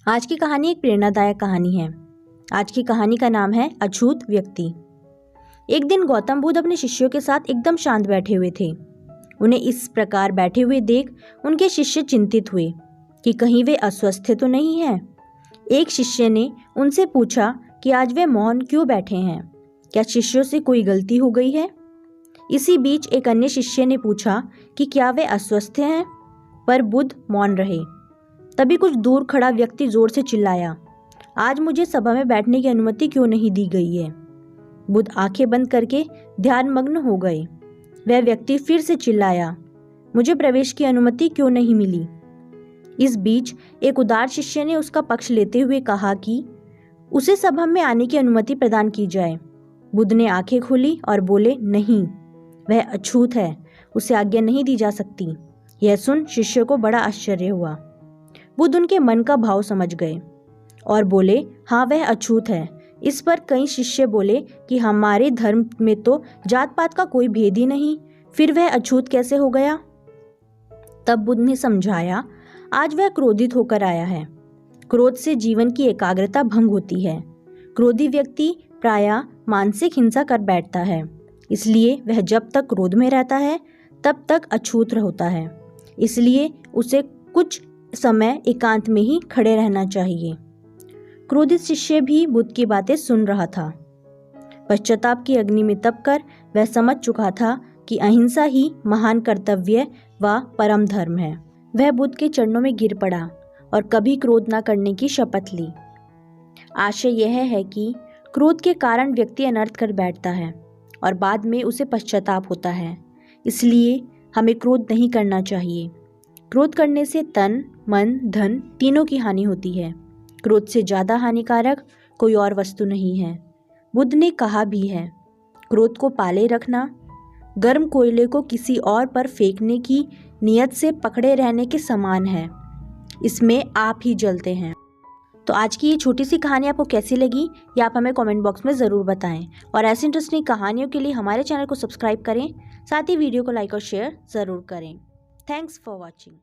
आज की कहानी एक प्रेरणादायक कहानी है। आज की कहानी का नाम है अछूत व्यक्ति। एक दिन गौतम बुद्ध अपने शिष्यों के साथ एकदम शांत बैठे हुए थे। उन्हें इस प्रकार बैठे हुए देख उनके शिष्य चिंतित हुए कि कहीं वे अस्वस्थ तो नहीं हैं। एक शिष्य ने उनसे पूछा कि आज वे मौन क्यों बैठे हैं, क्या शिष्यों से कोई गलती हो गई है। इसी बीच एक अन्य शिष्य ने पूछा कि क्या वे अस्वस्थ हैं, पर बुद्ध मौन रहे। तभी कुछ दूर खड़ा व्यक्ति जोर से चिल्लाया, आज मुझे सभा में बैठने की अनुमति क्यों नहीं दी गई है। बुद्ध आंखें बंद करके ध्यान मग्न हो गए। वह व्यक्ति फिर से चिल्लाया, मुझे प्रवेश की अनुमति क्यों नहीं मिली। इस बीच एक उदार शिष्य ने उसका पक्ष लेते हुए कहा कि उसे सभा में आने की अनुमति प्रदान की जाए। बुद्ध ने आंखें खोली और बोले, नहीं, वह अछूत है, उसे आज्ञा नहीं दी जा सकती। यह सुन शिष्य को बड़ा आश्चर्य हुआ। बुद्ध उनके मन का भाव समझ गए और बोले, हाँ, वह अछूत है। इस पर कई शिष्य बोले कि हमारे धर्म में तो जात पात का कोई भेद ही नहीं, फिर वह अछूत कैसे हो गया। तब बुद्ध ने समझाया, आज वह क्रोधित होकर आया है। क्रोध से जीवन की एकाग्रता भंग होती है। क्रोधी व्यक्ति प्रायः मानसिक हिंसा कर बैठता है, इसलिए वह जब तक क्रोध में रहता है तब तक अछूत होता है। इसलिए उसे कुछ समय एकांत में ही खड़े रहना चाहिए। क्रोधित शिष्य भी बुद्ध की बातें सुन रहा था। पश्चाताप की अग्नि में तपकर वह समझ चुका था कि अहिंसा ही महान कर्तव्य व परम धर्म है। वह बुद्ध के चरणों में गिर पड़ा और कभी क्रोध न करने की शपथ ली। आशय यह है कि क्रोध के कारण व्यक्ति अनर्थ कर बैठता है और बाद में उसे पश्चाताप होता है। इसलिए हमें क्रोध नहीं करना चाहिए। क्रोध करने से तन, मन, धन तीनों की हानि होती है। क्रोध से ज़्यादा हानिकारक कोई और वस्तु नहीं है। बुद्ध ने कहा भी है, क्रोध को पाले रखना गर्म कोयले को किसी और पर फेंकने की नियत से पकड़े रहने के समान है। इसमें आप ही जलते हैं। तो आज की ये छोटी सी कहानी आपको कैसी लगी, ये आप हमें कमेंट बॉक्स में ज़रूर बताएं। और ऐसी इंटरेस्टिंग कहानियों के लिए हमारे चैनल को सब्सक्राइब करें, साथ ही वीडियो को लाइक और शेयर ज़रूर करें। Thanks for watching.